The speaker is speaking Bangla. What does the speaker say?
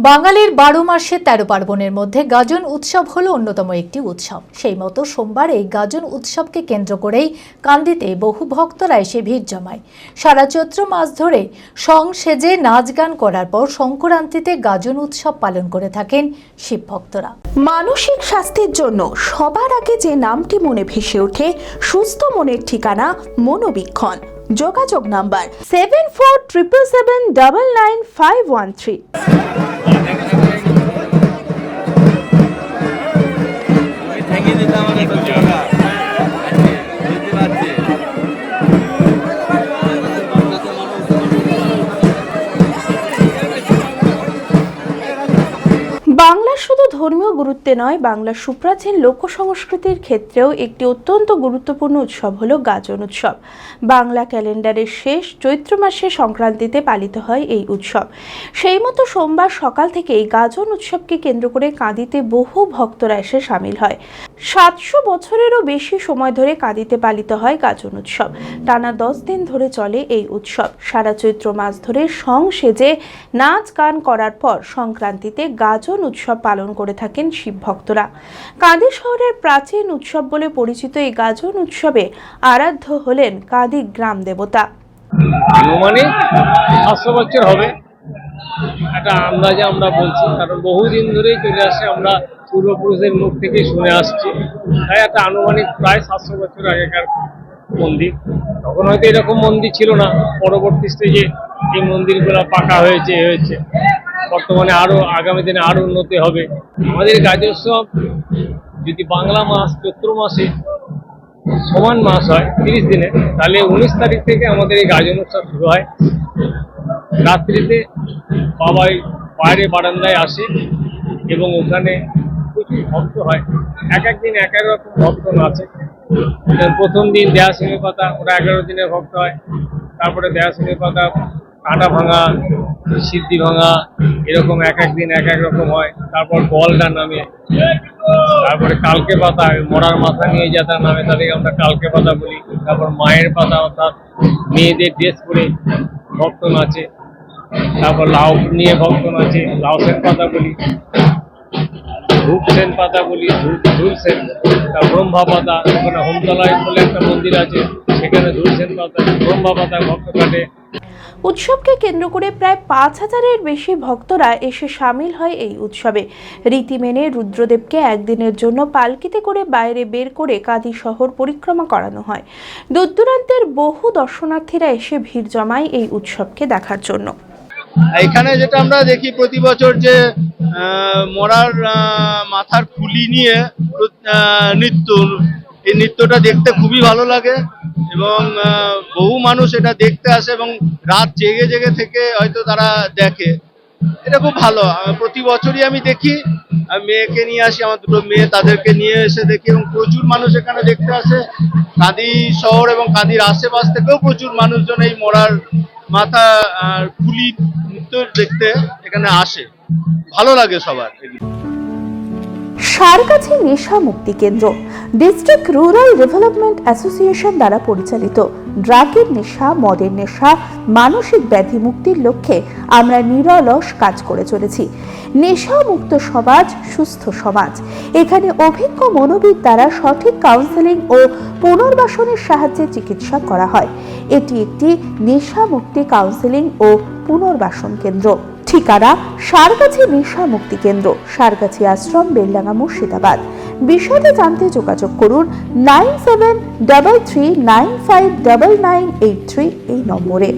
বাঙালির 12 মাসে 13 পার্বণের মধ্যে গাজন উৎসব হলো অন্যতম একটি উৎসব। সেই মতো সোমবার এই গাজন উৎসবকে কেন্দ্র করেই কান্দিতে বহু ভক্তরা এসে ভিড় জমায়। সারা চৈত্র মাস ধরে সং সেজে নাচ গান করার পর সংক্রান্তিতে গাজন উৎসব পালন করে থাকেন শিব ভক্তরা। মানসিক স্বাস্থ্যের জন্য সবার আগে যে নামটি মনে ভেসে ওঠে, সুস্থ মনের ঠিকানা মনোবীক্ষণ। যোগাযোগ নাম্বার 7477799513। বাংলা শুধু ধর্মীয় গুরুত্বে নয়, বাংলার সুপ্রাচীন লোক সংস্কৃতির ক্ষেত্রেও একটি অত্যন্ত গুরুত্বপূর্ণ উৎসব হলো গাজন উৎসব। বাংলা ক্যালেন্ডারের শেষ চৈত্র মাসে সংক্রান্তিতে পালিত হয় এই উৎসব। সেই মতো সোমবার সকাল থেকে এই গাজন উৎসবকে কেন্দ্র করে কাঁদিতে বহু ভক্তরা এসে সামিল হয়। 700 বছরেরও বেশি সময় ধরে কাঁদিতে পালিত হয় গাজন উৎসব। টানা 10 দিন ধরে চলে এই উৎসব। সারা চৈত্র মাস ধরে সং সেজে নাচ গান করার পর সংক্রান্তিতে গাজন উৎসব পালন করে থাকেন শিব ভক্তরা। কাঁদি শহরের প্রাচীন উৎসব বলে পরিচিত এই গাজন উৎসবে আরাধ্য হলেন কাঁদি গ্রাম দেবতা। মানে 700 বছর হবে একটা আন্দাজে আমরা বলছি, কারণ বহুদিন ধরেই চলে আসছে, আমরা পূর্বপুরুষের মুখ থেকে শুনে আসছি। তাই একটা আনুমানিক প্রায় 700 বছর আগেকার মন্দির। তখন হয়তো এরকম মন্দির ছিল না, পরবর্তী স্টেজে এই মন্দিরগুলো পাকা হয়েছে। বর্তমানে আরো আগামী দিনে আরো উন্নতি হবে। আমাদের গাজোৎসব যদি বাংলা মাস চৈত্র মাসে সমান মাস হয় 30 দিনে, তাহলে 19 তারিখ থেকে আমাদের এই গাজন উৎসব শুরু হয়। রাত্রিতে বাবাই বাইরে বারান্দায় আসে এবং ওখানে প্রচুর ভক্ত হয়। এক দিন এক এক রকম ভক্ত নাচে। প্রথম দিন দেয়াশিনী পাতা, ওরা 11 দিনের ভক্ত হয়। তারপরে দেয়াশিনী পাতা, কাঁটা ভাঙা, সিদ্ধি ভাঙা, এরকম এক দিন এক এক রকম হয়। তারপর বলটা নামে, তারপরে কালকে পাতা, মরার মাথা নিয়ে যাতা নামে, তাদেরকে আমরা কালকে পাতা বলি। তারপর মায়ের পাতা, অর্থাৎ মেয়েদের ড্রেস পরে ভক্ত নাচে। তারপর লাউ নিয়ে ভক্ত নাচে, লাউ সেন পাতা বলি। ধূপ সেন পাতা বলি, ধূল সেন। ব্রহ্মা পাতা, ওখানে হোমতলায় বলে একটা মন্দির আছে, সেখানে ধূল সেন পাতা, ব্রহ্মা পাতা ভক্ত কাটে। উৎসবকে কেন্দ্র করে প্রায় 5000-এর বেশি ভক্তরা এসে সামিল হয় এই উৎসবে। রীতি মেনে রুদ্রদেবকে একদিনের জন্য পালকিতে করে বাইরে বের করে কাঁদি শহর পরিক্রমা করানো হয়। দূর দূরান্তের বহু দর্শনার্থীরা এসে ভিড় জমায় এই উৎসবকে দেখার জন্য। এখানে যেটা আমরা দেখি প্রতি বছর যে মরার মাথার খুলি নিয়ে নৃত্য, এই নৃত্যটা দেখতে খুবই ভালো লাগে এবং বহু মানুষ এটা দেখতে আসে এবং রাত জেগে জেগে থেকে হয়তো তারা দেখে। এটা খুব ভালো। প্রতি বছরই আমি দেখি, মেয়েকে নিয়ে আসি, আমার দুটো মেয়ে, তাদেরকে নিয়ে এসে দেখি এবং প্রচুর মানুষ এখানে দেখতে আসে। কাঁদি শহর এবং কাঁদির আশেপাশ থেকেও প্রচুর মানুষজন এই মরার মাথা আর খুলি নৃত্য দেখতে এখানে আসে। ভালো লাগে সবার। সারগাছি নেশা মুক্তি কেন্দ্র ডিস্ট্রিক্ট রুরাল ডেভেলপমেন্ট অ্যাসোসিয়েশন দ্বারা পরিচালিত। ড্রাগের নেশা, মদের নেশা, মানসিক ব্যাধি মুক্তির লক্ষ্যে আমরা নিরলস কাজ করে চলেছি। নেশা মুক্ত সমাজ, সুস্থ সমাজ। এখানে অভিজ্ঞ মনোবিদ দ্বারা সঠিক কাউন্সেলিং ও পুনর্বাসনের সাহায্যে চিকিৎসা করা হয়। এটি একটি নেশা মুক্তি কাউন্সেলিং ও পুনর্বাসন কেন্দ্র। ঠিকানা সারগাছি নেশা মুক্তি কেন্দ্র, সারগাছি আশ্রম, বেলডাঙ্গা, মুর্শিদাবাদ। বিশদে জানতে যোগাযোগ করুন 9733959983 এই নম্বরে।